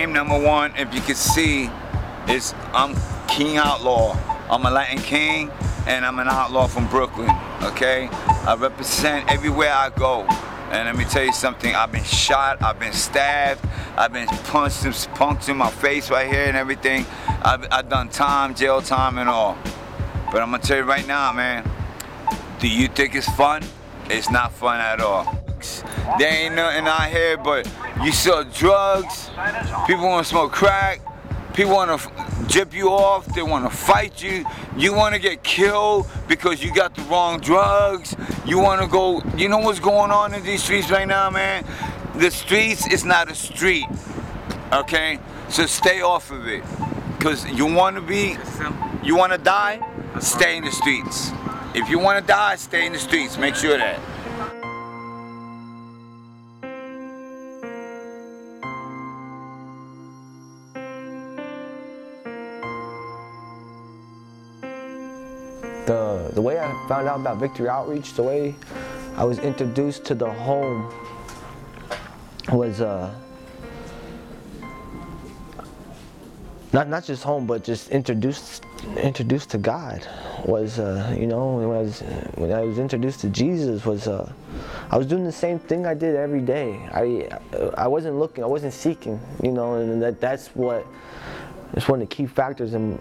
name, number one, if you can see, is I'm King Outlaw. I'm a Latin king, and I'm an outlaw from Brooklyn, okay? I represent everywhere I go. And let me tell you something, I've been shot, I've been stabbed, I've been punched in my face right here and everything. I've done time, jail time and all. But I'm gonna tell you right now, man, do you think it's fun? It's not fun at all. There ain't nothing out here but you sell drugs, people wanna smoke crack, people wanna jip you off, they wanna fight you, you wanna get killed because you got the wrong drugs, you wanna go, you know what's going on in these streets right now, man? The streets is not a street, okay? So stay off of it. Cause you wanna die, stay in the streets. If you wanna die, stay in the streets, make sure that. The way I found out about Victory Outreach, the way I was introduced to the home was not just home, but just introduced to God. Was you know, when I was introduced to Jesus, was I was doing the same thing I did every day. I wasn't looking, I wasn't seeking, you know, and that's one of the key factors in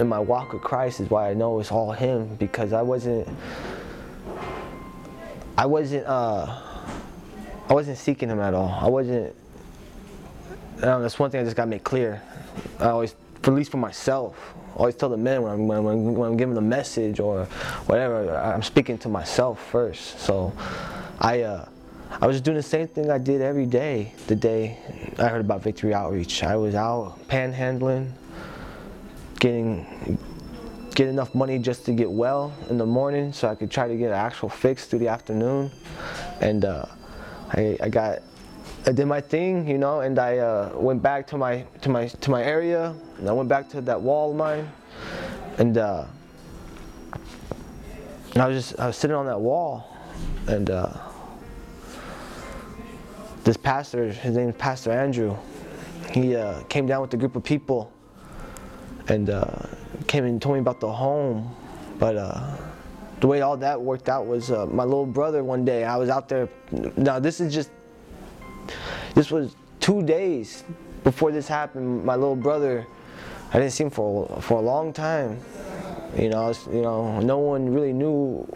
my walk with Christ, is why I know it's all Him, because I wasn't seeking Him at all. I wasn't. That's one thing I just got to make clear. I always, at least for myself, I always tell the men when I'm giving a message or whatever, I'm speaking to myself first. So I was doing the same thing I did every day. The day I heard about Victory Outreach, I was out panhandling, getting enough money just to get well in the morning so I could try to get an actual fix through the afternoon. And I did my thing, you know, and I went back to my area, and I went back to that wall of mine, and I was sitting on that wall, and this pastor, his name is Pastor Andrew, he came down with a group of people and came and told me about the home. But the way all that worked out was my little brother, one day I was out there. Now this was 2 days before this happened. My little brother, I didn't see him for a long time. You know, no one really knew.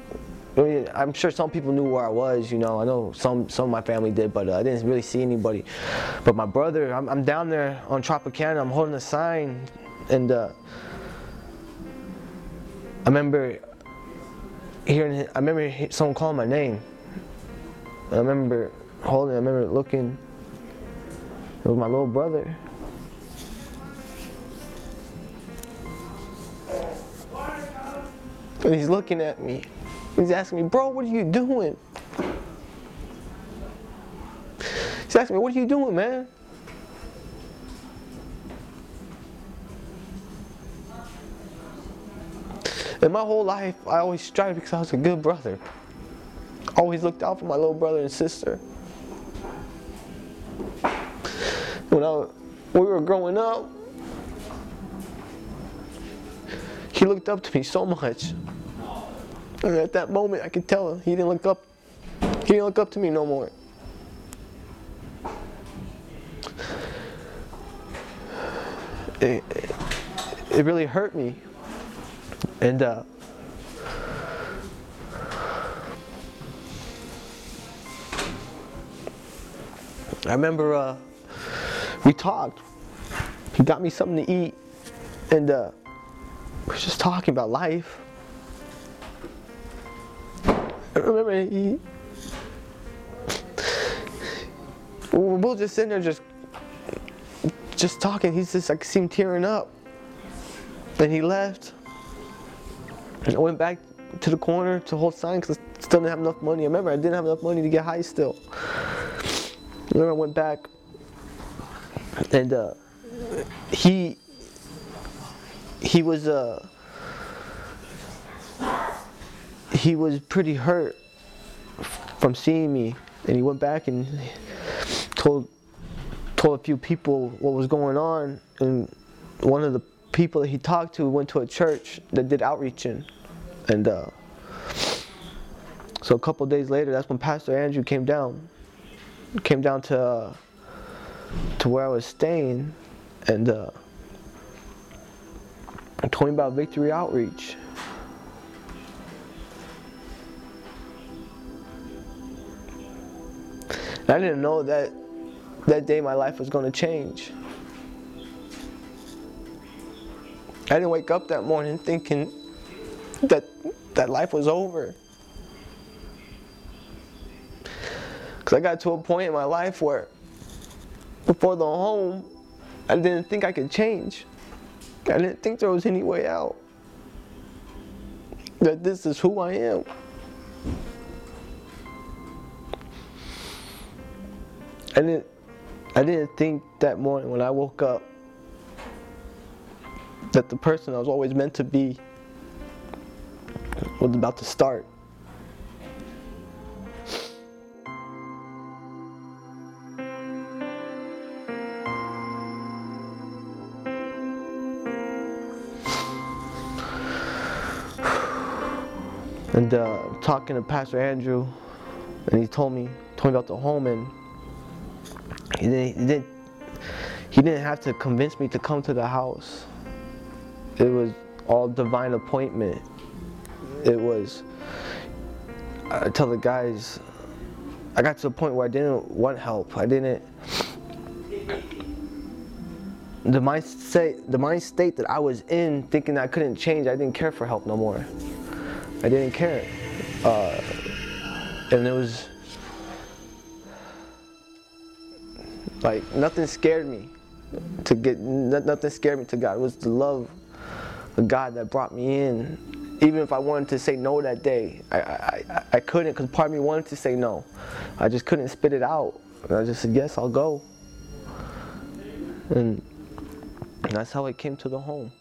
I mean, I'm sure some people knew where I was. You know, I know some of my family did, but I didn't really see anybody. But my brother, I'm down there on Tropicana. I'm holding a sign, and I remember hearing someone calling my name. I remember looking. It was my little brother. And he's looking at me. He's asking me, "Bro, what are you doing?" He's asking me, "What are you doing, man?" In my whole life, I always strived because I was a good brother. Always looked out for my little brother and sister. When we were growing up, he looked up to me so much. And at that moment, I could tell he didn't look up. He didn't look up to me no more. It really hurt me. And I remember we talked. He got me something to eat, and we were just talking about life. I remember we were both just sitting there just talking. I could see him tearing up. Then he left. And I went back to the corner to hold sign because I still didn't have enough money. I remember I didn't have enough money to get high still. I remember I went back, and he was pretty hurt from seeing me, and he went back and told told a few people what was going on, and one of the people that he talked to went to a church that did outreaching, and so a couple days later, that's when Pastor Andrew came down to where I was staying, and told me about Victory Outreach. And I didn't know that day my life was going to change. I didn't wake up that morning thinking that life was over. Because I got to a point in my life where, before the home, I didn't think I could change. I didn't think there was any way out. That this is who I am. I didn't think that morning when I woke up that the person I was always meant to be was about to start. And talking to Pastor Andrew, and he told me about the home, and he didn't have to convince me to come to the house. It was all divine appointment. It was, I tell the guys, I got to a point where I didn't want help. The mind state that I was in, thinking I couldn't change, I didn't care for help no more. I didn't care. And it was like nothing scared me to God. It was the love of God that brought me in. Even if I wanted to say no that day, I couldn't, because part of me wanted to say no. I just couldn't spit it out. And I just said, yes, I'll go. And that's how I came to the home.